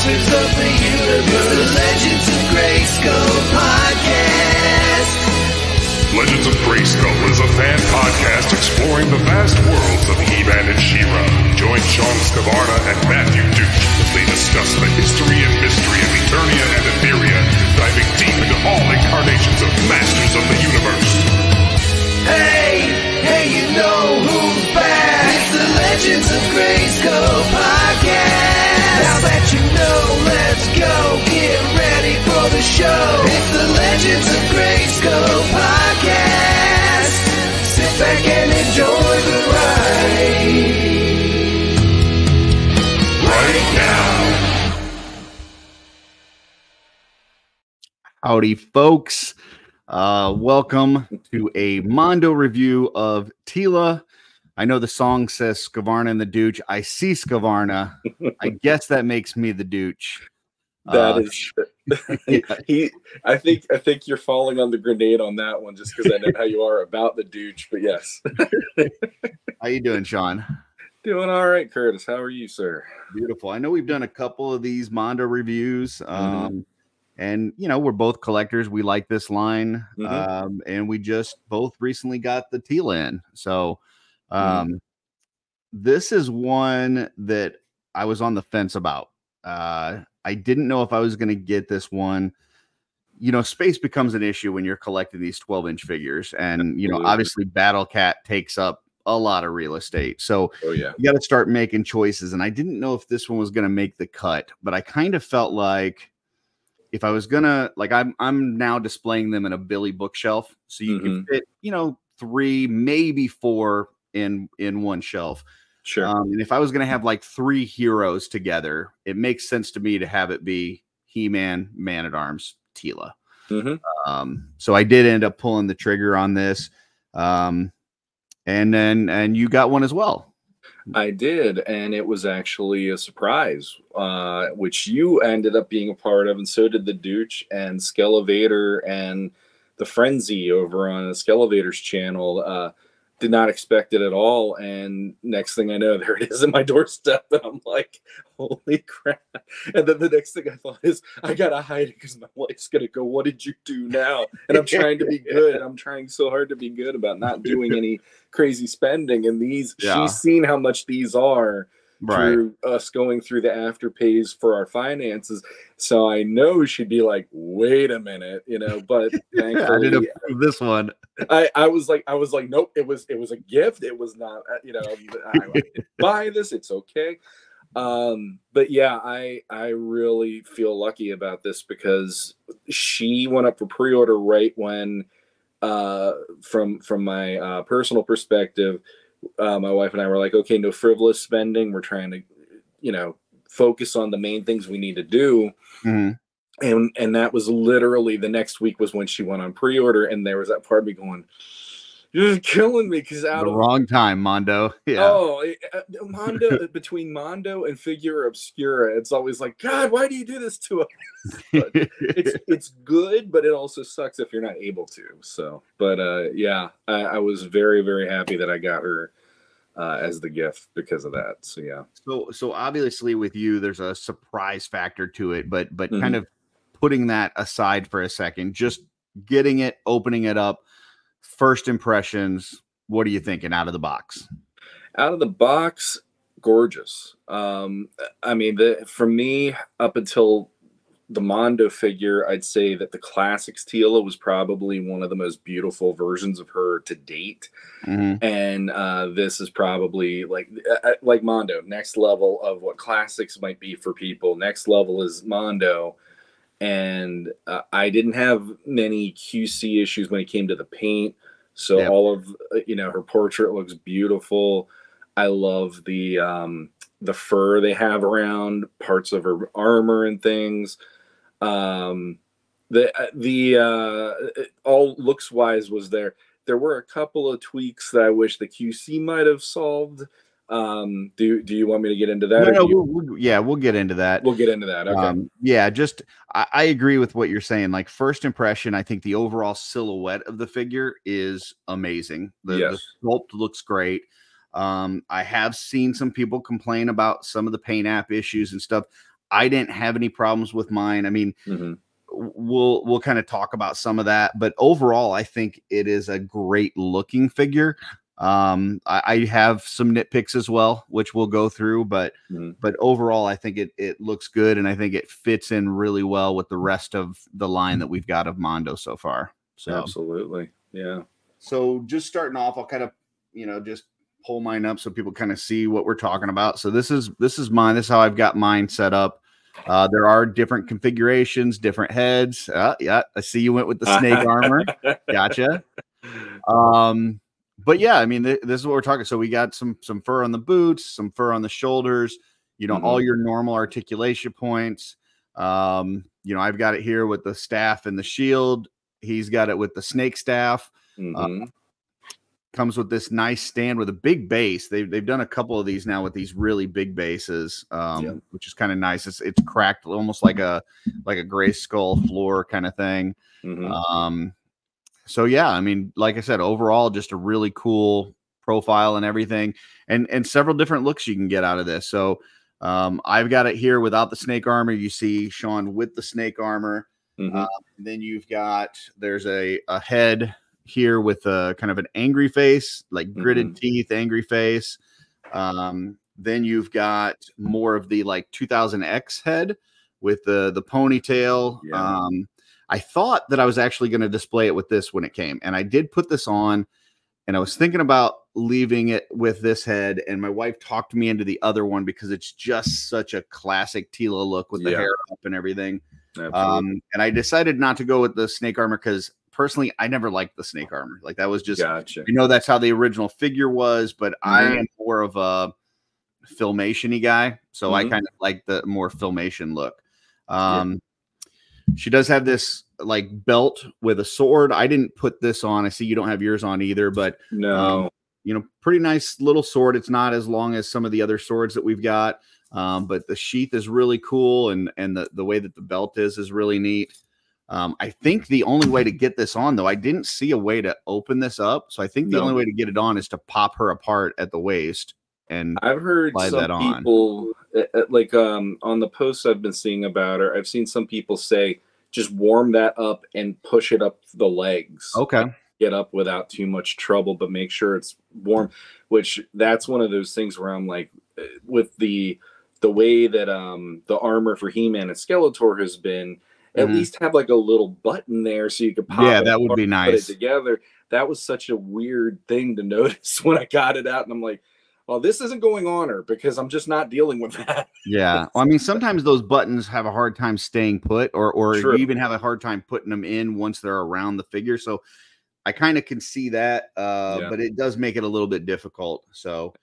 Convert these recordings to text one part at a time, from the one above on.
masters of the universe. The Legends of Grayskull podcast. Legends of Grayskull is a fan podcast exploring the vast worlds of He-Man and She-Ra. Join Shawn Scavarna and Matthew Duke as they discuss the history and mystery of Eternia and Etheria, diving deep into all incarnations of Masters of the Universe. Hey, you know who's back? It's the Legends of Grayskull podcast. Now that you know, let's go. Get ready for the show. It's the Legends of Grayskull podcast. Sit back and enjoy the ride. Right now. Howdy, folks. Welcome to a Mondo review of Teela. I know the song says Scavarna and the Dooch. I see Scavarna. I guess that makes me the Dooch. That is, I think you're falling on the grenade on that one, just because I know how you are about the Dooch. But yes. How you doing, Shawn? Doing all right, Curtis. How are you, sir? Beautiful. I know we've done a couple of these Mondo reviews. And, you know, we're both collectors. We like this line. And we just both recently got the Teela in. So this is one that I was on the fence about. I didn't know if I was going to get this one. You know, space becomes an issue when you're collecting these 12-inch figures. And, you know, obviously Battle Cat takes up a lot of real estate. So you got to start making choices. And I didn't know if this one was going to make the cut. But I kind of felt like, if I was gonna, like, I'm now displaying them in a Billy bookshelf, so you can fit, you know, 3, maybe 4 in one shelf. Sure. And if I was gonna have like 3 heroes together, it makes sense to me to have it be He-Man, Man-at-Arms, Teela. So I did end up pulling the trigger on this, and you got one as well. I did, and it was actually a surprise, which you ended up being a part of, and so did the Dooch and Skelevator and the Frenzy over on the Skelevator's channel. Did not expect it at all, and next thing I know, there it is at my doorstep, and I'm like, holy crap. And then the next thing I thought is, I gotta hide it because my wife's gonna go, what did you do now? And I'm trying to be good. I'm trying so hard to be good about not doing any crazy spending, and these she's seen how much these are through us going through the afterpays for our finances, so I know she'd be like, wait a minute, you know. But thankfully I didn't approve this one. I was like nope, it was a gift. It was not, you know, I didn't buy this, it's okay. But yeah, I really feel lucky about this because she went up for pre-order right when from my personal perspective, my wife and I were like, okay, no frivolous spending. We're trying to, you know, focus on the main things we need to do. And that was literally the next week was when she went on pre-order, and there was that part of me going, you're just killing me because out of wrong time, Mondo. Mondo, between Mondo and Figure Obscura, it's always like, God, why do you do this to us? But it's good, but it also sucks if you're not able to. So, but yeah, I was very, very happy that I got her as the gift because of that. So yeah. So obviously with you, there's a surprise factor to it, but kind of putting that aside for a second, just getting it, opening it up. First impressions, what are you thinking out of the box? Out of the box, gorgeous. I mean, for me, up until the Mondo figure, I'd say that the Classics Teela was probably one of the most beautiful versions of her to date. And this is probably like Mondo, next level of what Classics might be for people. Next level is Mondo. And I didn't have many QC issues when it came to the paint. So all of, you know, her portrait looks beautiful. I love the fur they have around parts of her armor and things. All looks wise was there. There were a couple of tweaks that I wish the QC might have solved. Do you want me to get into that? No, we'll get into that. We'll get into that. Okay. Yeah, just I agree with what you're saying. Like, first impression, I think the overall silhouette of the figure is amazing. The sculpt looks great. I have seen some people complain about some of the paint app issues and stuff. I didn't have any problems with mine. I mean, we'll kind of talk about some of that, but overall, I think it is a great looking figure. I have some nitpicks as well, which we'll go through, but overall, I think it looks good, and I think it fits in really well with the rest of the line that we've got of Mondo so far. So absolutely, yeah. So just starting off, I'll kind of just pull mine up so people kind of see what we're talking about. So this is mine. This is how I've got mine set up. There are different configurations, different heads. Yeah, I see you went with the snake armor. Gotcha. But yeah, I mean, this is what we're talking. So we got some fur on the boots, some fur on the shoulders, all your normal articulation points. I've got it here with the staff and the shield. He's got it with the snake staff. Comes with this nice stand with a big base. They've done a couple of these now with these really big bases, which is kind of nice. It's cracked almost like a gray skull floor kind of thing. So yeah, I mean, like I said, overall, just a really cool profile and everything, and several different looks you can get out of this. So I've got it here without the snake armor. You see Shawn with the snake armor. Then there's a head here with a kind of an angry face, like gritted teeth, angry face. Then you've got more of the like 2000X head with the ponytail. I thought that I was actually going to display it with this when it came, and I did put this on, and I was thinking about leaving it with this head, and my wife talked me into the other one because it's just such a classic Teela look with the hair up and everything. And I decided not to go with the snake armor because personally, I never liked the snake armor. Like that was just, that's how the original figure was, but I am more of a filmation-y guy. So I kind of like the more filmation look. She does have this like belt with a sword. I didn't put this on. I see you don't have yours on either, but pretty nice little sword. It's not as long as some of the other swords that we've got. But the sheath is really cool. And the way that the belt is really neat. I think the only way to get this on, though, I didn't see a way to open this up. So I think the only way to get it on is to pop her apart at the waist. And I've heard some people like on the posts I've been seeing about her, I've seen some people say just warm that up and push it up the legs. Okay. Get up without too much trouble, but make sure it's warm, which that's one of those things where I'm like, with the way that the armor for He-Man and Skeletor has been, at least have like a little button there so you could pop it that would be nice. Put it together. That was such a weird thing to notice when I got it out, and I'm like, well, this isn't going on her because I'm just not dealing with that. Yeah. Well, I mean, sometimes those buttons have a hard time staying put, or you even have a hard time putting them in once they're around the figure. So I kind of can see that, but it does make it a little bit difficult. So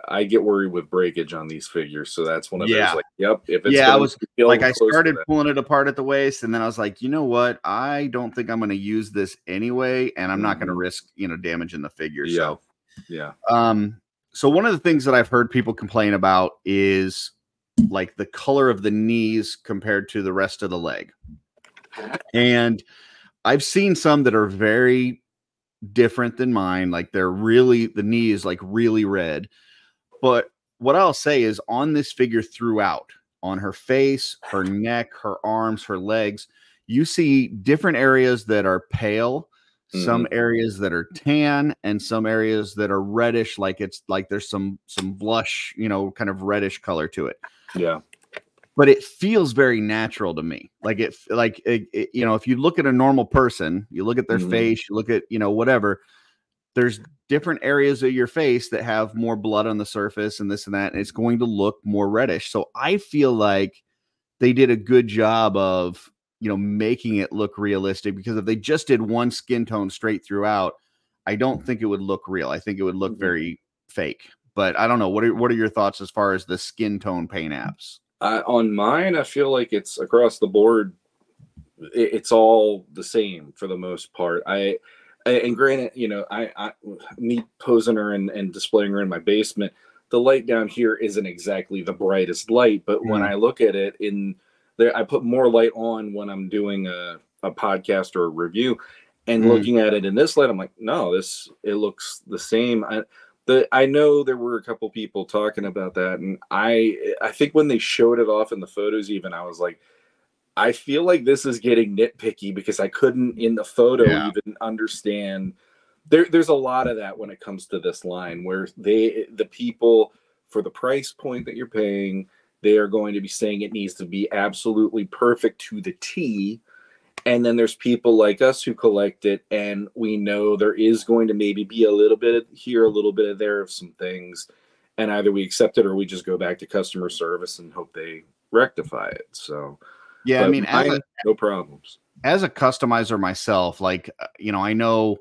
I get worried with breakage on these figures, so that's one of those. Like, yep. If it's I was like, I started pulling it apart at the waist, and then I was like, you know what? I don't think I'm going to use this anyway, and I'm not going to risk damaging the figure. So so one of the things that I've heard people complain about is like the color of the knees compared to the rest of the leg, and I've seen some that are very different than mine. Like the knee is like really red. But what I'll say is on this figure throughout, on her face, her neck, her arms, her legs, you see different areas that are pale, some areas that are tan, and some areas that are reddish, like it's like there's some blush, kind of reddish color to it. Yeah. But it feels very natural to me. Like if you look at a normal person, you look at their face, you look at, whatever, there's different areas of your face that have more blood on the surface and this and that, and it's going to look more reddish. So I feel like they did a good job of, making it look realistic, because if they just did one skin tone straight throughout, I don't think it would look real. I think it would look very fake. But I don't know. What are your thoughts as far as the skin tone paint apps? On mine, I feel like it's across the board. It's all the same for the most part. And granted, me posing her and displaying her in my basement, the light down here isn't exactly the brightest light, but when I look at it in there, I put more light on when I'm doing a podcast or a review, and looking at it in this light, I'm like, no, it looks the same. I know there were a couple people talking about that, and I think when they showed it off in the photos, even I was like, I feel like this is getting nitpicky because I couldn't in the photo Yeah. even understand. There's a lot of that when it comes to this line where the people for the price point that you're paying, they are going to be saying it needs to be absolutely perfect to the T. And then there's people like us who collect it, and we know there is going to maybe be a little bit of here, a little bit of there of some things, and either we accept it or we just go back to customer service and hope they rectify it. So, Yeah, I but mean, mine, no problems. as a customizer myself, like, I know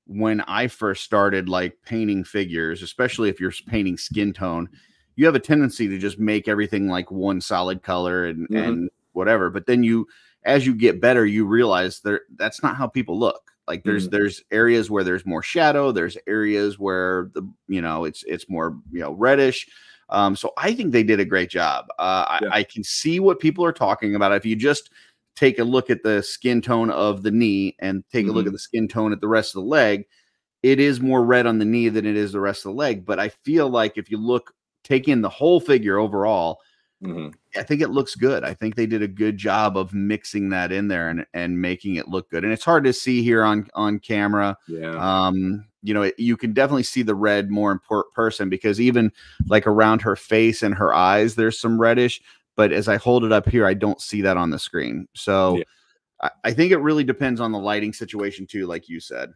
when I first started like painting figures, especially if you're painting skin tone, you have a tendency to just make everything like one solid color and whatever. But then as you get better, you realize that's not how people look. Like there's areas where there's more shadow. There's areas where it's more, reddish. So I think they did a great job. I can see what people are talking about. If you just take a look at the skin tone of the knee and take a look at the skin tone at the rest of the leg, it is more red on the knee than it is the rest of the leg. But I feel like if you take in the whole figure overall, I think it looks good. I think they did a good job of mixing that in there and making it look good. And it's hard to see here on camera. Yeah. You can definitely see the red more in person because even like around her face and her eyes, there's some reddish. But as I hold it up here, I don't see that on the screen. So I think it really depends on the lighting situation too, like you said.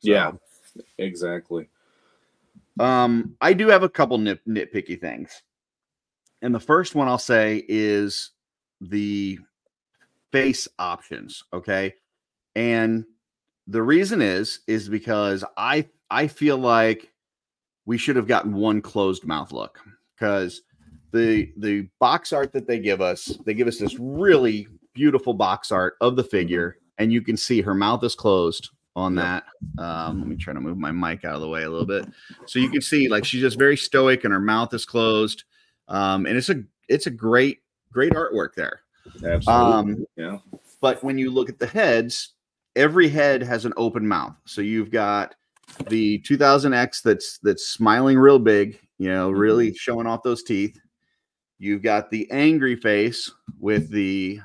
So, yeah, exactly. I do have a couple nitpicky things. And the first one I'll say is the face options. Okay. And the reason is because I feel like we should have gotten one closed mouth look, because the box art that they give us this really beautiful box art of the figure, and you can see her mouth is closed on that. Let me try to move my mic out of the way a little bit. So you can see like she's just very stoic and her mouth is closed. And it's a great artwork there. Absolutely. But when you look at the heads, every head has an open mouth. So you've got the 2000X that's smiling real big, really showing off those teeth. You've got the angry face with the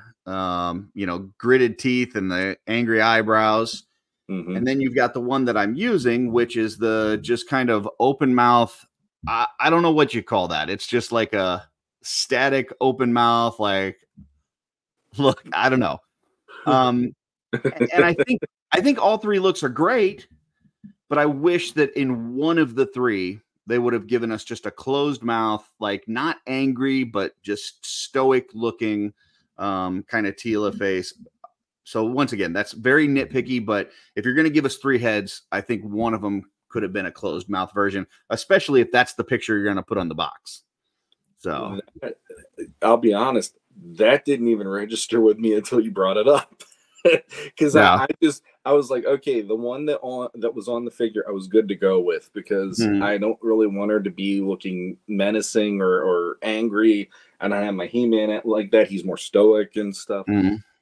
gritted teeth and the angry eyebrows. And then you've got the one that I'm using, which is the just kind of open mouth. I don't know what you call that. It's just like a static open mouth. Like, look, I don't know. And I think all three looks are great, but I wish that in one of the three, they would have given us just a closed mouth, like not angry, but just stoic looking kind of Teela face. So once again, that's very nitpicky, but if you're going to give us three heads, I think one of them could have been a closed mouth version, especially if that's the picture you're going to put on the box. So I'll be honest, that didn't even register with me until you brought it up. Because I was like, okay, the one that was on the figure, I was good to go with, because I don't really want her to be looking menacing or angry, and I have my He-Man like that. He's more stoic and stuff.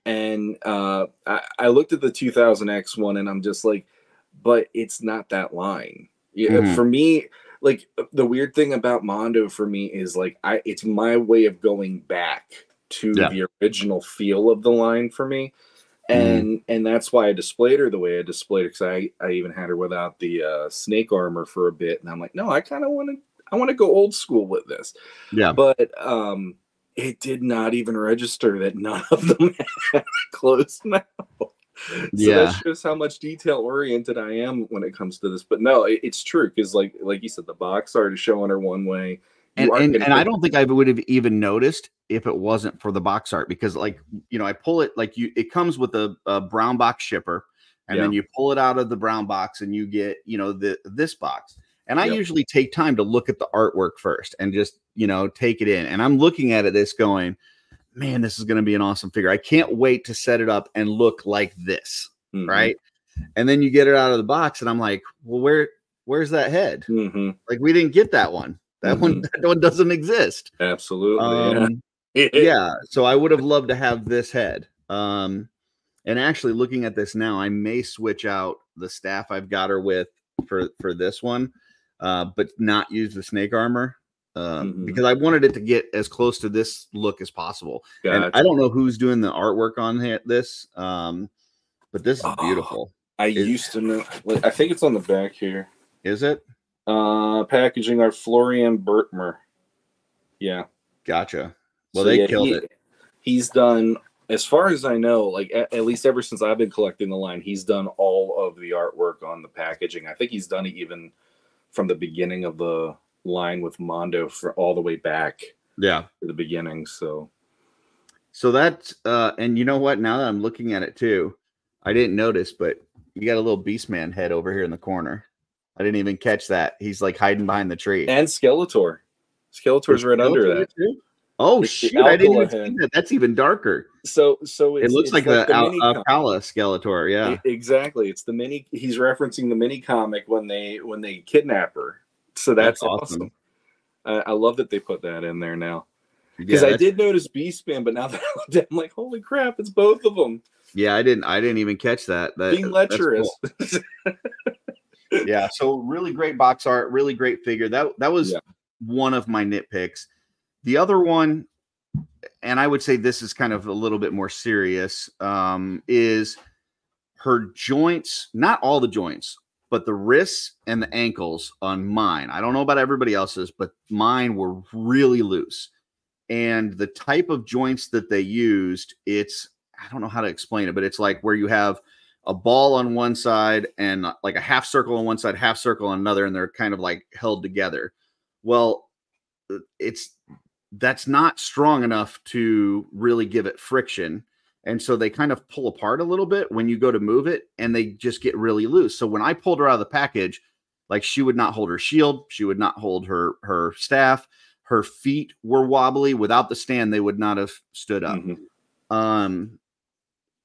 And I looked at the 2000X one, and I'm just like, but it's not that line. For me, like the weird thing about Mondo for me is like it's my way of going back to the original feel of the line for me. And that's why I displayed her the way I displayed her, because I even had her without the snake armor for a bit, and I'm like, no, I kind of want to go old school with this. But it did not even register that none of them had closed mouth. So that shows how much detail oriented I am when it comes to this. But no, it's true, because like you said, the box art is showing her one way. And I don't think I would have even noticed if it wasn't for the box art, because like, I pull it like it comes with a brown box shipper, and then you pull it out of the brown box and you get, this box. And I usually take time to look at the artwork first and just, take it in. And I'm looking at it, going, man, this is going to be an awesome figure. I can't wait to set it up and look like this. Right. And then you get it out of the box and I'm like, well, where's that head? Like, we didn't get that one. That one doesn't exist. Absolutely. So I would have loved to have this head. And actually looking at this now, I may switch out the staff I've got her with for this one. but not use the snake armor. Because I wanted it to get as close to this look as possible. Gotcha. And I don't know who's doing the artwork on this, but this is beautiful. I used to know. I think it's on the back here. Is it? Packaging art Florian Bertmer. Yeah. Gotcha. Well, So, they killed it. He's done, as far as I know, like at least ever since I've been collecting the line, he's done all of the artwork on the packaging. I think he's done it even from the beginning of the line with Mondo for all the way back to the beginning. So that's and you know what, now that I'm looking at it too, I didn't notice, but you got a little Beastman head over here in the corner. I didn't even catch that. He's like hiding behind the tree. And Skeletor. Skeletor's right under that too? Oh shoot, I didn't even see that. That's even darker. So it looks like the Alpala Skeletor. Yeah, exactly. It's the mini. He's referencing the mini comic when they kidnap her. So that's awesome. I love that they put that in there now. Because I did notice Beastman, but now that I looked at it, I'm like, holy crap, it's both of them. Yeah, I didn't even catch that. Being lecherous. Cool. Yeah, so really great box art, really great figure. That was one of my nitpicks. The other one, and I would say this is kind of a little bit more serious, is her joints, not all the joints, but the wrists and the ankles on mine. I don't know about everybody else's, but mine were really loose. And the type of joints that they used, I don't know how to explain it, but it's like where you have a ball on one side and like a half circle on one side, half circle on another, and they're kind of like held together. Well, that's not strong enough to really give it friction. And so they kind of pull apart a little bit when you go to move it, and they just get really loose. So when I pulled her out of the package, like she would not hold her shield. She would not hold her staff. Her feet were wobbly. Without the stand, they would not have stood up.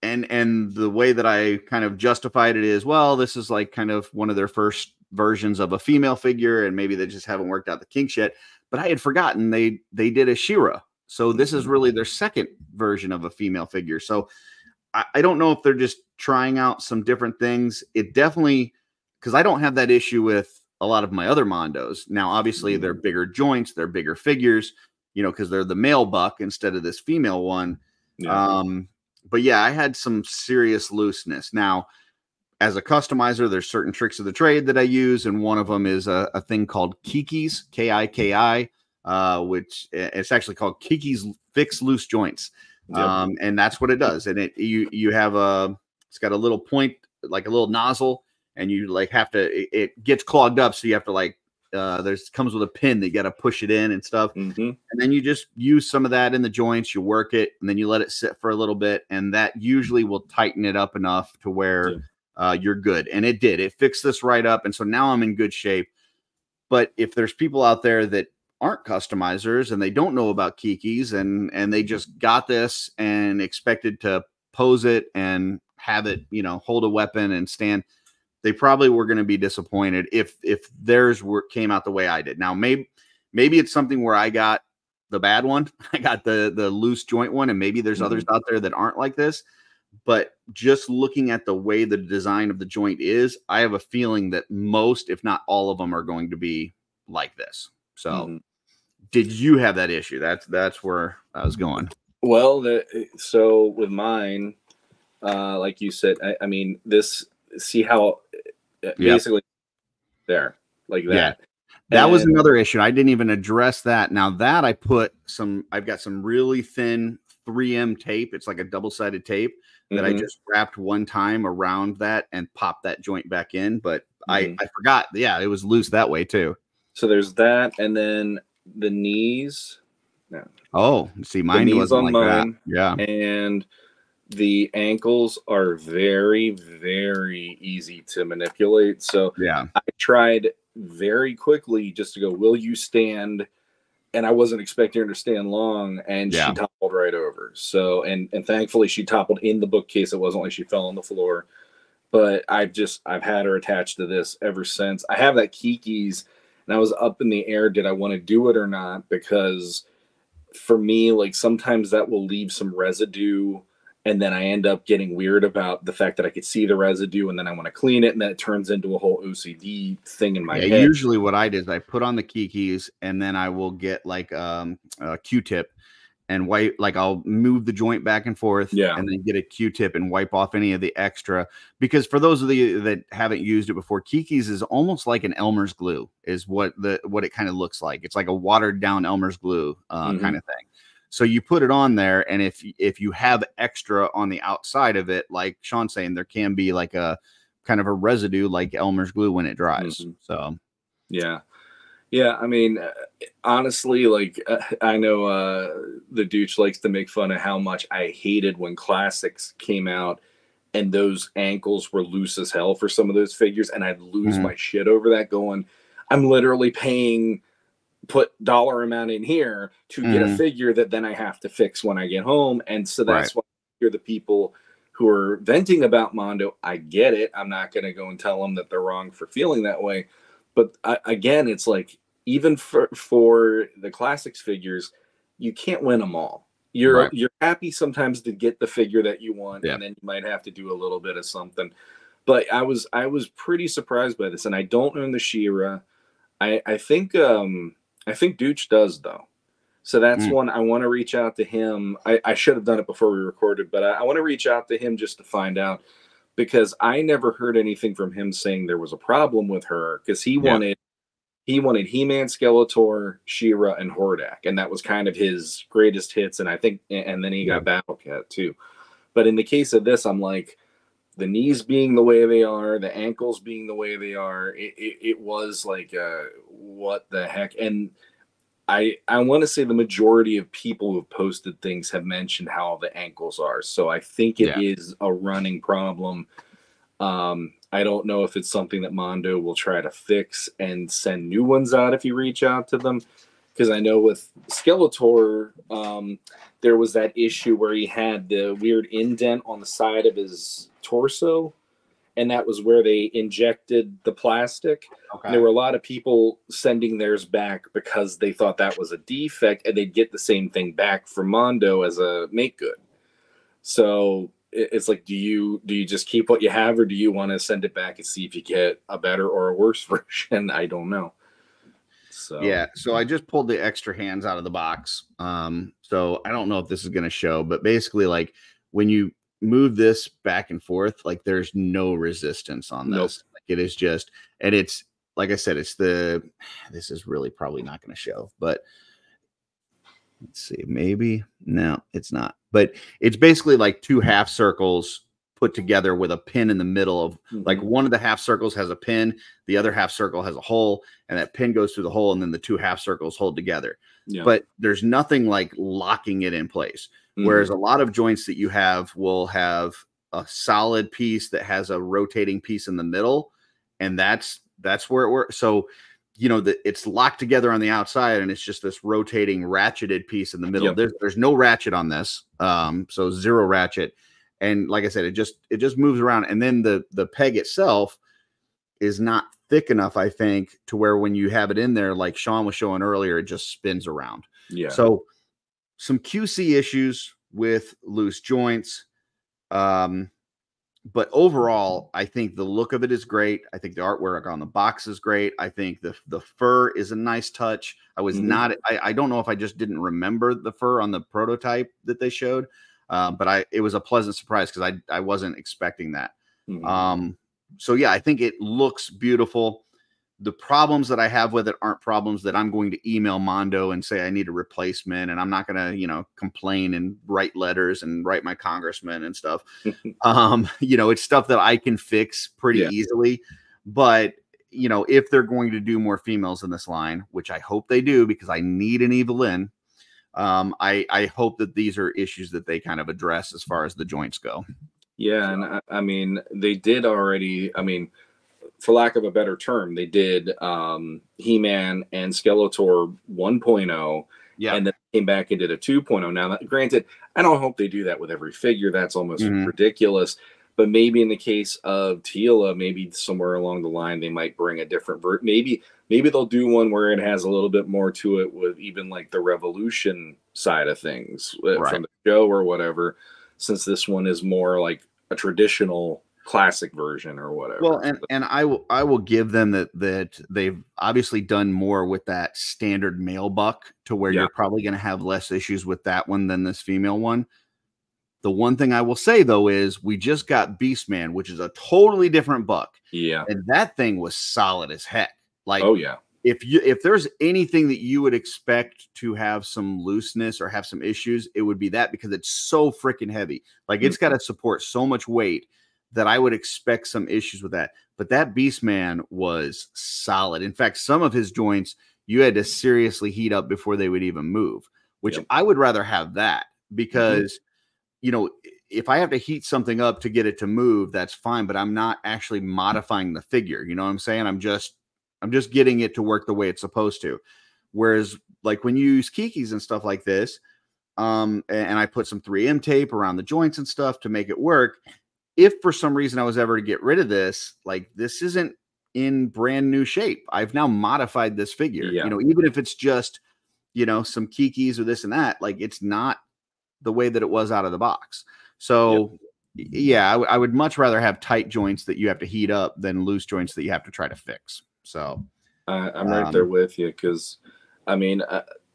And the way that I kind of justified it is, well, this is like kind of one of their first versions of a female figure, and maybe they just haven't worked out the kinks yet. But I had forgotten they did a She-Ra. So this is really their second version of a female figure. So I don't know if they're just trying out some different things. It definitely, because I don't have that issue with a lot of my other Mondos. Now, obviously, they're bigger joints, they're bigger figures, because they're the male buck instead of this female one. Yeah. But yeah, I had some serious looseness. Now, as a customizer, there's certain tricks of the trade that I use, and one of them is a thing called Kiki's, Kiki, which it's actually called Kiki's Fix Loose Joints. Yep. And that's what it does. And you have it's got a little point, like a little nozzle, and you like have to, it gets clogged up. So you have to like, comes with a pin that you got to push it in and stuff. And then you just use some of that in the joints, you work it, and then you let it sit for a little bit. And that usually will tighten it up enough to where you're good. And it did. It fixed this right up. And so now I'm in good shape. But if there's people out there that aren't customizers and they don't know about Kiki's and they just got this and expected to pose it and have it, hold a weapon and stand, they probably were going to be disappointed if theirs came out the way I did. Now, maybe it's something where I got the bad one. I got the loose joint one, and maybe there's others out there that aren't like this. But just looking at the way the design of the joint is, I have a feeling that most, if not all of them, are going to be like this. So did you have that issue? That's where I was going. Well, so with mine, like you said, I mean, see how basically there, like that. Yeah. That was another issue. I didn't even address that. Now that I've got some really thin 3M tape. It's like a double-sided tape that I just wrapped one time around that and popped that joint back in. But I forgot. Yeah, it was loose that way too. So there's that. And then the knees. No. Oh, see, mine wasn't like mine, that. Yeah. And the ankles are very, very easy to manipulate. So yeah, I tried very quickly just to go, will you stand? And I wasn't expecting her to stand long, and she toppled right over. So, and thankfully she toppled in the bookcase. It wasn't like she fell on the floor. But I've had her attached to this ever since. I have that Kiki's, and I was up in the air. Did I want to do it or not? Because for me, like sometimes that will leave some residue and then I end up getting weird about the fact that I could see the residue, and then I want to clean it, and then it turns into a whole OCD thing in my head. Usually what I did is I put on the kikis, and then I will get like a Q-tip and wipe, like I'll move the joint back and forth, and then get a Q-tip and wipe off any of the extra. Because for those of you that haven't used it before, Kiki's is almost like an Elmer's glue, is what it kind of looks like. It's like a watered down Elmer's glue kind of thing. So you put it on there, and if you have extra on the outside of it, like Shawn's saying, there can be like a kind of a residue like Elmer's glue when it dries. So yeah. I mean, honestly, like I know the douche likes to make fun of how much I hated when Classics came out and those ankles were loose as hell for some of those figures, and I'd lose my shit over that, going, I'm literally paying put dollar amount in here to get a figure that then I have to fix when I get home. And so that's why you're the people who are venting about Mondo. I get it. I'm not going to go and tell them that they're wrong for feeling that way. But again, it's like, even for the Classics figures, you can't win them all. You're happy sometimes to get the figure that you want, and then you might have to do a little bit of something. But I was pretty surprised by this, and I don't own the She-Ra. I think Dooch does, though. So that's one I want to reach out to him. I should have done it before we recorded, but I want to reach out to him just to find out, because I never heard anything from him saying there was a problem with her, because he wanted He-Man, Skeletor, She-Ra, and Hordak, and that was kind of his greatest hits. And I think, and then he got Battle Cat too. But in the case of this, I'm like, the knees being the way they are, the ankles being the way they are, it was like, what the heck? And I want to say the majority of people who have posted things have mentioned how the ankles are. So I think it is a running problem. I don't know if it's something that Mondo will try to fix and send new ones out if you reach out to them. Because I know with Skeletor, there was that issue where he had the weird indent on the side of his torso, and that was where they injected the plastic. And there were a lot of people sending theirs back because they thought that was a defect, and they'd get the same thing back from Mondo as a make good. So it's like, do you just keep what you have, or do you want to send it back and see if you get a better or a worse version? I don't know. So I just pulled the extra hands out of the box. So I don't know if this is going to show, but basically, like, when you move this back and forth, like, there's no resistance on this. Like, it is just, and it's, like I said, this is really probably not going to show, but let's see, maybe, no, it's not, but it's basically like two half circles put together with a pin in the middle of, like, one of the half circles has a pin, the other half circle has a hole, and that pin goes through the hole, and then the two half circles hold together. But there's nothing like locking it in place. Whereas a lot of joints that you have will have a solid piece that has a rotating piece in the middle, and that's where it works. So, you know, it's locked together on the outside, and it's just this rotating ratcheted piece in the middle. There's no ratchet on this, so zero ratchet. And like I said, it just moves around, and then the peg itself is not thick enough, I think, to where when you have it in there, like Shawn was showing earlier, it just spins around. So some QC issues with loose joints. But overall, I think the look of it is great. I think the artwork on the box is great. I think the fur is a nice touch. I was not, I don't know if I just didn't remember the fur on the prototype that they showed. But it was a pleasant surprise because I wasn't expecting that. So yeah, I think it looks beautiful. The problems that I have with it aren't problems that I'm going to email Mondo and say I need a replacement, and I'm not going to, complain and write letters and write my congressman and stuff. It's stuff that I can fix pretty easily. But, if they're going to do more females in this line, which I hope they do, because I need an Evelyn, I hope that these are issues that they kind of address as far as the joints go. Yeah, and I mean, they did already, for lack of a better term, they did He-Man and Skeletor 1.0, and then came back and did a 2.0. Now, granted, I don't hope they do that with every figure. That's almost ridiculous. But maybe in the case of Teela, maybe somewhere along the line, they might bring a different version. Maybe they'll do one where it has a little bit more to it with even like the Revolution side of things from the show or whatever. since this one is more like a traditional classic version or whatever. Well, and I will give them that they've obviously done more with that standard male buck to where Yeah. you're probably going to have less issues with that one than this female one. The one thing I will say though is we just got Beastman, which is a totally different buck. Yeah. And that thing was solid as heck. Like, oh yeah. If there's anything that you would expect to have some looseness or have some issues, it would be that, because it's so freaking heavy. Like, it's got to support so much weight that I would expect some issues with that. But that Beastman was solid. In fact, some of his joints you had to seriously heat up before they would even move, which Yep. I would rather have that, because you know, if I have to heat something up to get it to move, that's fine, but I'm not actually modifying the figure. You know what I'm saying? I'm just getting it to work the way it's supposed to. Whereas like when you use Kikis and stuff like this, and I put some 3M tape around the joints and stuff to make it work, if for some reason I was ever to get rid of this, like, this isn't in brand new shape. I've now modified this figure. Yeah. You know, even if it's just, you know, some Kikis or this and that, like, it's not the way that it was out of the box. So yeah, I would much rather have tight joints that you have to heat up than loose joints that you have to try to fix. So I'm right there with you, because I mean,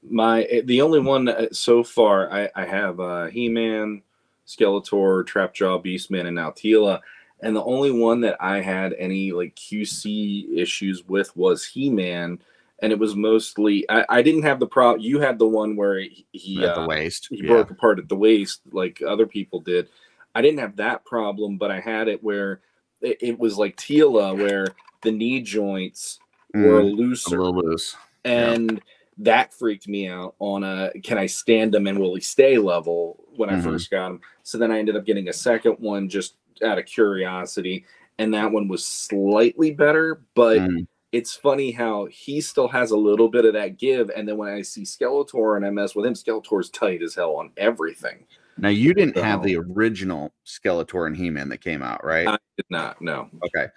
the only one so far I have He-Man, Skeletor, Trapjaw, Beastman, and now Teela. And the only one that I had any like QC issues with was He-Man. And it was mostly, I didn't have the problem. You had the one where he at the waist, he broke apart at the waist like other people did. I didn't have that problem, but I had it where it was like Teela, where the knee joints were looser. A little loose. And that freaked me out on can I stand them and will he stay level when I first got him. So then I ended up getting a second one just out of curiosity. And that one was slightly better, but it's funny how he still has a little bit of that give. And then when I see Skeletor and I mess with him, Skeletor's tight as hell on everything. Now, you didn't have the original Skeletor and He-Man that came out, right? I did not, no. Okay.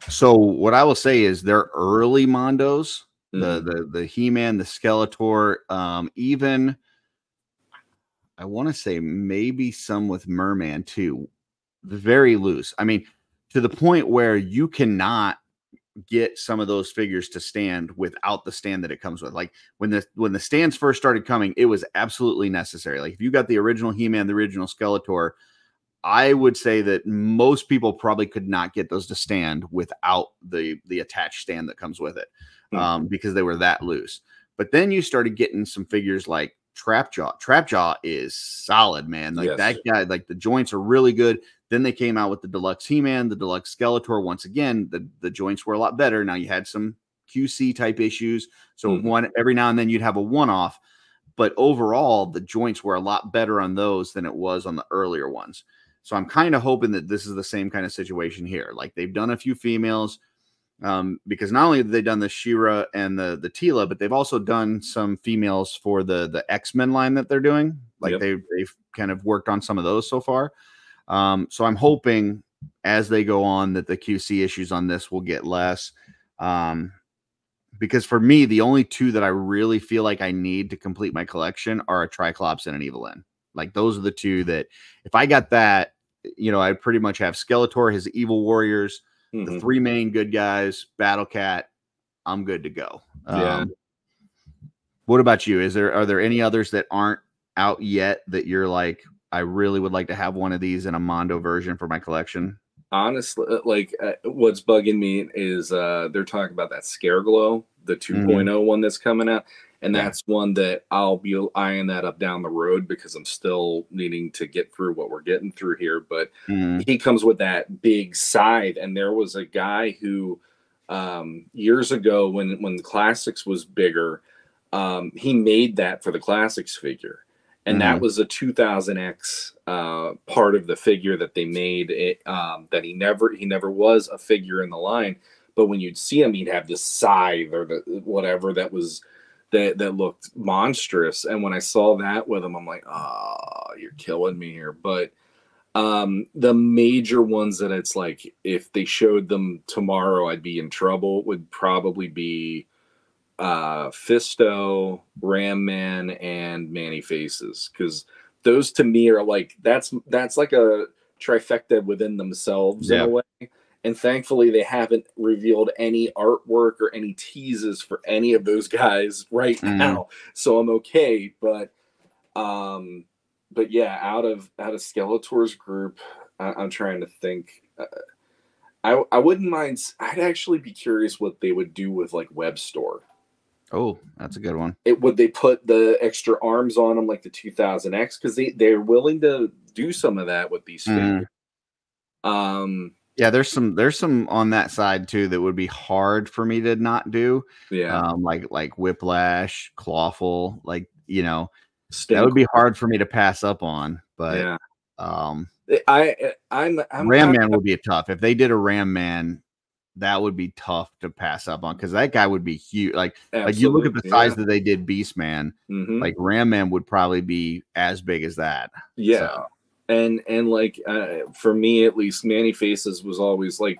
So what I will say is they're early Mondos, the He-Man, the Skeletor, even I want to say maybe some with Merman too. Very loose. I mean, to the point where you cannot get some of those figures to stand without the stand that it comes with. Like when the stands first started coming, it was absolutely necessary. Like if you got the original He-Man, the original Skeletor, I would say that most people probably could not get those to stand without the attached stand that comes with it, because they were that loose. But then you started getting some figures like Trapjaw. Trapjaw is solid, man. Like that guy, like the joints are really good. Then they came out with the deluxe He-Man, the deluxe Skeletor. Once again, the joints were a lot better. Now you had some QC type issues. So every now and then you'd have a one-off. But overall, the joints were a lot better on those than it was on the earlier ones. So I'm kind of hoping that this is the same kind of situation here. Like they've done a few females, because not only have they done the She-Ra and the Teela, but they've also done some females for the X-Men line that they're doing. Like they've kind of worked on some of those so far. So I'm hoping as they go on that the QC issues on this will get less. Because for me, the only two that I really feel like I need to complete my collection are a Triclops and an Evelyn. Like those are the two that if I got that, you know, I pretty much have Skeletor, his evil warriors, the three main good guys, Battle Cat. I'm good to go. What about you? Are there any others that aren't out yet that you're like, I really would like to have one of these in a Mondo version for my collection? Honestly, like what's bugging me is they're talking about that Scareglow, the 2.0 one that's coming out. And that's one that I'll be eyeing that up down the road because I'm still needing to get through what we're getting through here. But he comes with that big side. And there was a guy who years ago when the Classics was bigger, he made that for the Classics figure. And that was a 2000X part of the figure that they made. That he never was a figure in the line. But when you'd see him, he'd have this scythe or the whatever that was that looked monstrous. And when I saw that with him, I'm like, oh, you're killing me here. But the major ones that it's like, if they showed them tomorrow, I'd be in trouble, would probably be Fisto, Ram Man, and Manny Faces. Because those to me are like that's like a trifecta within themselves in a way. And thankfully, they haven't revealed any artwork or any teases for any of those guys right now, so I'm okay. But yeah, out of Skeletor's group, I'm trying to think. I wouldn't mind. I'd actually be curious what they would do with like Web Store. Oh, that's a good one. Would they put the extra arms on them like the 2000X? Because they're willing to do some of that with these figures. Yeah, there's some on that side too that would be hard for me to not do. Yeah. Like Whiplash, Clawful, like, you know, Stink. that would be hard for me to pass up on. But yeah. I'm Ram Man would be tough. If they did a Ram Man, that would be tough to pass up on, because that guy would be huge. Like you look at the size that they did Beast Man, like Ram Man would probably be as big as that. Yeah. So. And like for me at least, Manny Faces was always like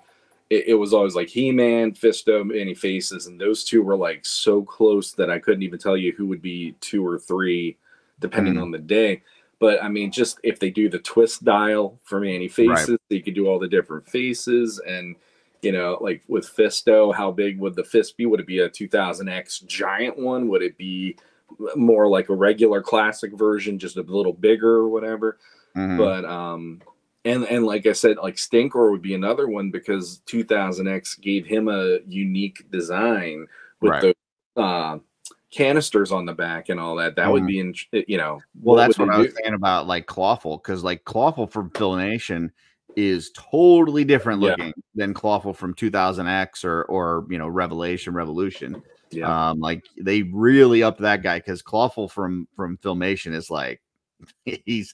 it was always like He-Man, Fisto, Manny Faces, and those two were like so close that I couldn't even tell you who would be 2 or 3 depending on the day. But I mean, just if they do the twist dial for Manny Faces, they could do all the different faces. And you know, like with Fisto, how big would the fist be? Would it be a 2000X giant one? Would it be more like a regular classic version, just a little bigger or whatever? But and like I said, like Stinkor would be another one, because 2000X gave him a unique design with the canisters on the back and all that. That would be in, you know. Well, that's what I was saying about like Clawful, because like Clawful from Filmation is totally different looking than Clawful from 2000X or you know, Revolution. Yeah. Like they really upped that guy, because Clawful from Filmation is like he's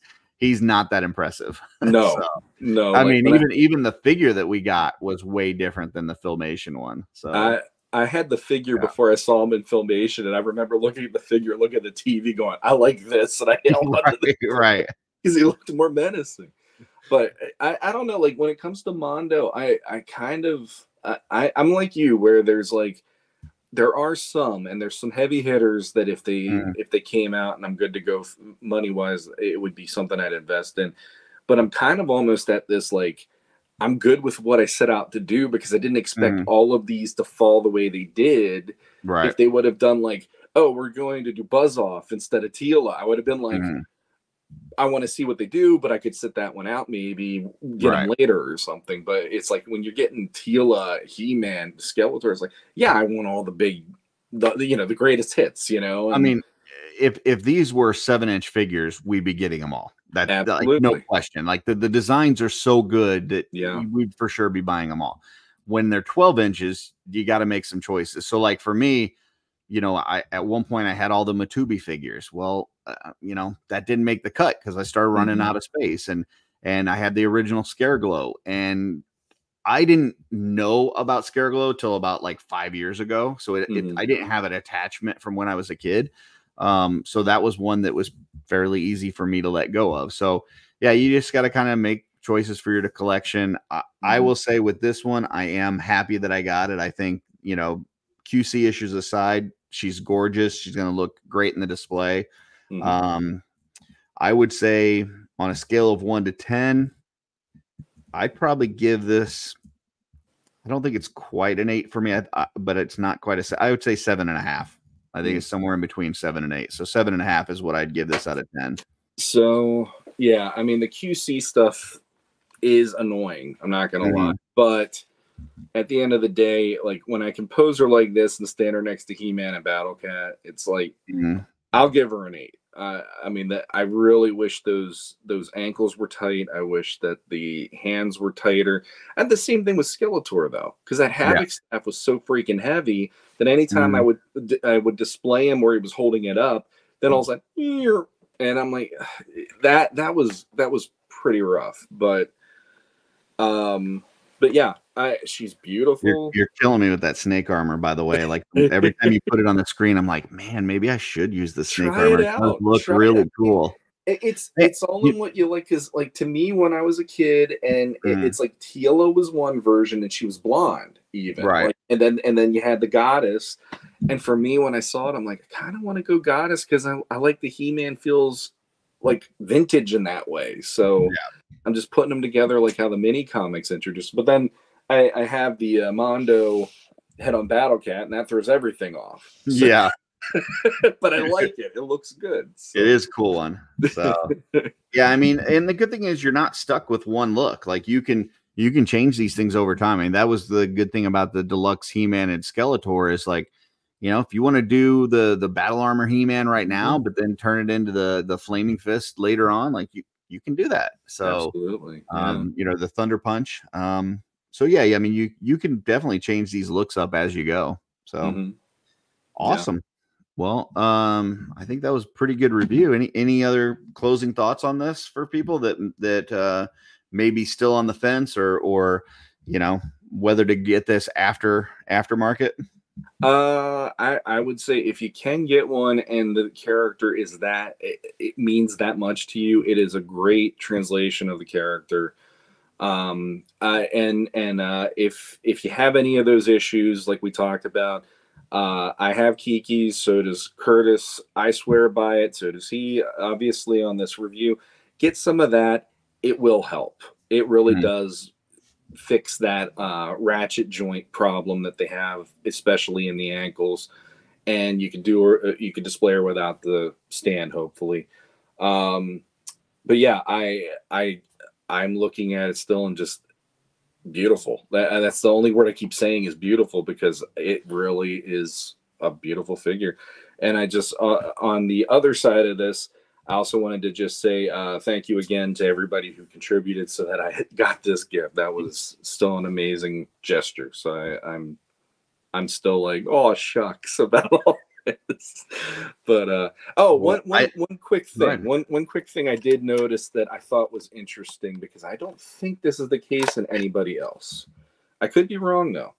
not that impressive. No, so, no. I mean, even the figure that we got was way different than the Filmation one. So I had the figure before I saw him in Filmation, and I remember looking at the figure, looking at the TV, going, "I like this," and I held on to this, because he looked more menacing. But I don't know. Like when it comes to Mondo, I'm like you, where there's like. There are some, and there's some heavy hitters that if they came out and I'm good to go money wise, it would be something I'd invest in. But I'm kind of almost at this, like, I'm good with what I set out to do, because I didn't expect all of these to fall the way they did. If they would have done like, oh, we're going to do Buzz Off instead of Teela, I would have been like, I want to see what they do, but I could sit that one out, maybe get them later or something. But it's like when you're getting Teela, He-Man, Skeletor, it's like, yeah, I want all the big, the greatest hits, you know. And, I mean, if these were 7-inch figures, we'd be getting them all. Like, no question. Like the designs are so good that we'd for sure be buying them all. When they're 12 inches, you got to make some choices. So like for me, you know, at one point I had all the Matubi figures. Well, you know, that didn't make the cut because I started running out of space, and I had the original Scareglow, and I didn't know about Scareglow till about like 5 years ago. So I didn't have an attachment from when I was a kid. So that was one that was fairly easy for me to let go of. So yeah, you just got to kind of make choices for your collection. I will say with this one, I am happy that I got it. I think, you know, QC issues aside, she's gorgeous. She's going to look great in the display. I would say on a scale of 1 to 10, I'd probably give this, I don't think it's quite an 8 for me, but it's not quite I would say 7.5. I think it's somewhere in between 7 and 8. So 7.5 is what I'd give this out of 10. So yeah, I mean, the QC stuff is annoying, I'm not gonna lie, but at the end of the day, like when I compose her like this and stand her next to He-Man and Battle Cat, it's like I'll give her an 8. I mean, that I really wish those ankles were tight. I wish that the hands were tighter. And the same thing with Skeletor, though, because that Havoc staff was so freaking heavy that anytime I would display him where he was holding it up, then I was like, and I'm like, that was pretty rough. But yeah, she's beautiful. You're killing me with that snake armor, by the way. Like every time you put it on the screen, I'm like, man, maybe I should use the snake armor. It looks really cool. It's all in what you like. Because like to me, when I was a kid, and it's like Teela was one version, and she was blonde, even right. Like, and then you had the Goddess. And for me, when I saw it, I'm like, I kind of want to go Goddess because I like the He-Man feels like vintage in that way. So I'm just putting them together like how the mini comics introduced. But then I have the Mondo head on Battle Cat, and that throws everything off. So, Yeah. but I like it. It looks good. So. It is a cool one. So yeah, I mean, and the good thing is you're not stuck with one look. Like you can change these things over time. I mean, that was the good thing about the deluxe He-Man and Skeletor is like, you know, if you want to do the battle armor He-Man right now, but then turn it into the flaming fist later on, like you can do that. So absolutely, you know, the Thunder Punch. So yeah, I mean, you can definitely change these looks up as you go. So awesome. Yeah. Well, I think that was a pretty good review. Any other closing thoughts on this for people that may be still on the fence or you know, whether to get this aftermarket? I would say if you can get one and the character is that it means that much to you, it is a great translation of the character. And if you have any of those issues like we talked about, I have Kiki's, so does Curtis. I swear by it, so does he. Obviously, on this review, get some of that. It will help. It really does fix that ratchet joint problem that they have, especially in the ankles. And you can display her without the stand, hopefully. But yeah, I'm looking at it still and just beautiful. That's the only word I keep saying is beautiful, because it really is a beautiful figure. And I just on the other side of this, I also wanted to just say thank you again to everybody who contributed so that I got this gift. That was still an amazing gesture. So I'm still like, oh shucks about all this. But one quick thing. One quick thing I did notice that I thought was interesting, because I don't think this is the case in anybody else. I could be wrong though.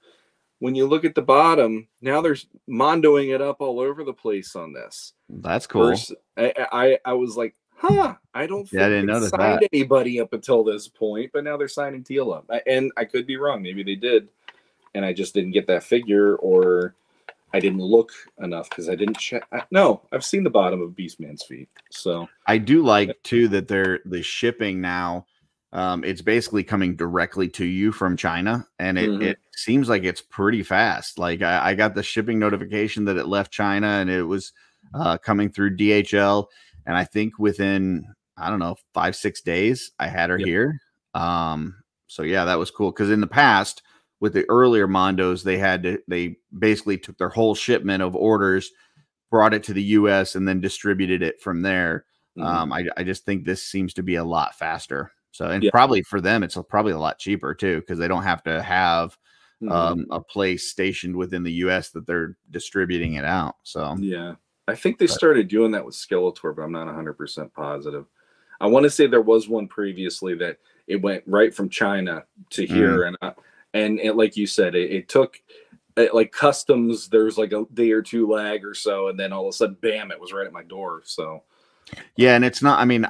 When you look at the bottom, now there's Mondoing it up all over the place on this. That's cool. I was like, huh, I don't think they signed anybody up until this point, but now they're signing Teela. And I could be wrong. Maybe they did, and I just didn't get that figure, or I didn't look enough because I didn't check. No, I've seen the bottom of Beastman's feet. So I do like too that the shipping now. It's basically coming directly to you from China, and it seems like it's pretty fast. Like I got the shipping notification that it left China, and it was coming through DHL, and I think within, I don't know, 5-6 days I had her here. So yeah, that was cool, because in the past with the earlier Mondos, they basically took their whole shipment of orders, brought it to the US, and then distributed it from there. I just think this seems to be a lot faster. So, and probably for them, it's probably a lot cheaper too, because they don't have to have a place stationed within the US that they're distributing it out. So yeah, I think they started doing that with Skeletor, but I'm not 100% positive. I want to say there was one previously that it went right from China to here, and it, like you said, it took like customs. There's like a day or two lag or so, and then all of a sudden, bam! It was right at my door. So yeah, and it's not. I mean,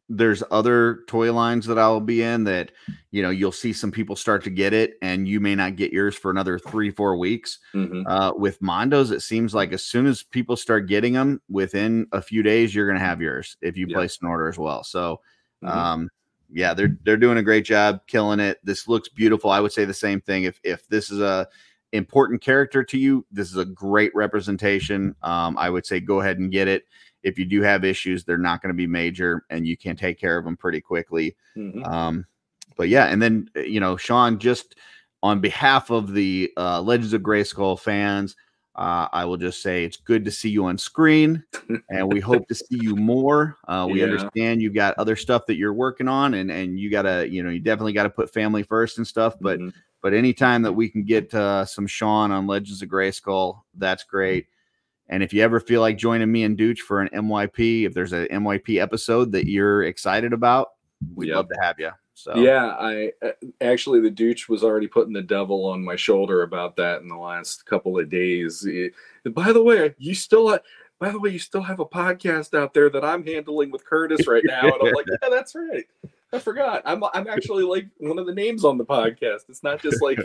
there's other toy lines that I'll be in that, you know, you'll see some people start to get it and you may not get yours for another 3-4 weeks. With Mondos, it seems like as soon as people start getting them, within a few days, you're going to have yours if you place an order as well. So, yeah, they're doing a great job, killing it. This looks beautiful. I would say the same thing. If this is a important character to you, this is a great representation. I would say go ahead and get it. If you do have issues, they're not going to be major, and you can take care of them pretty quickly. But yeah, and then, you know, Shawn, just on behalf of the Legends of Grayskull fans, I will just say it's good to see you on screen, and we hope to see you more. We understand you've got other stuff that you're working on, and you gotta, you know, you definitely got to put family first and stuff. But anytime that we can get some Shawn on Legends of Grayskull, that's great. And if you ever feel like joining me and Dooch for an MYP, if there's an MYP episode that you're excited about, we'd love to have you. So yeah, I actually, the Dooch was already putting the devil on my shoulder about that in the last couple of days. By the way, you still have a podcast out there that I'm handling with Curtis right now. And I'm like, yeah, that's right. I forgot. I'm actually like one of the names on the podcast. It's not just like,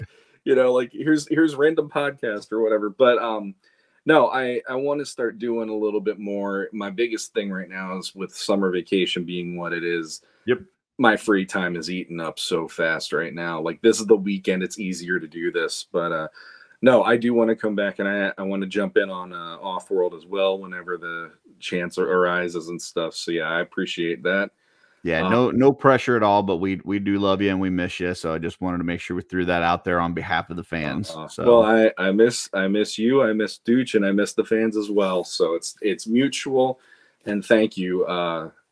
you know, like here's random podcast or whatever. But No, I want to start doing a little bit more. My biggest thing right now is with summer vacation being what it is. Yep. My free time is eating up so fast right now. Like, this is the weekend. It's easier to do this. But no, I do want to come back, and I want to jump in on Off-World as well whenever the chance arises and stuff. So, yeah, I appreciate that. Yeah, no pressure at all, but we do love you and we miss you. So I just wanted to make sure we threw that out there on behalf of the fans. Well, I miss you, I miss Dooch, and I miss the fans as well. So it's mutual, and thank you,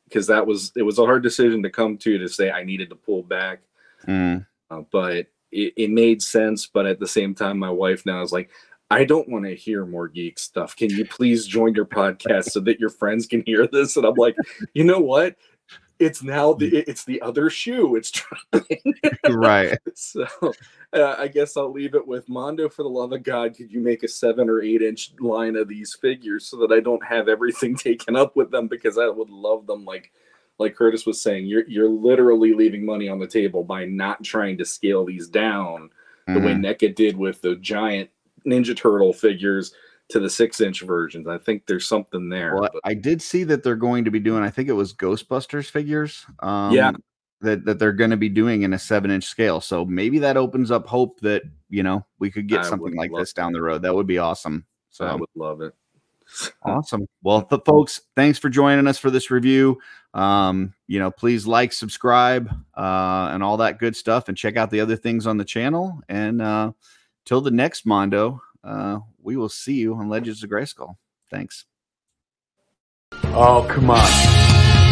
because it was a hard decision to come to say I needed to pull back, but it made sense. But at the same time, my wife now is like, I don't want to hear more geek stuff. Can you please join your podcast so that your friends can hear this? And I'm like, you know what? It's now it's the other shoe. It's dropping. Right. So I guess I'll leave it with Mondo. For the love of God, could you make a 7 or 8 inch line of these figures so that I don't have everything taken up with them? Because I would love them. Like Curtis was saying, you're literally leaving money on the table by not trying to scale these down the way NECA did with the giant Ninja Turtle figures to the 6-inch versions. I think there's something there. Well, I did see that they're going to be doing, I think it was Ghostbusters figures. That they're going to be doing in a 7-inch scale. So maybe that opens up hope that, we could get something like this down the road. That would be awesome. So I would love it. Awesome. Well, folks, thanks for joining us for this review. Please like, subscribe, and all that good stuff, and check out the other things on the channel. And till the next Mondo, we will see you on Legends of Grayskull. Thanks. Oh, come on.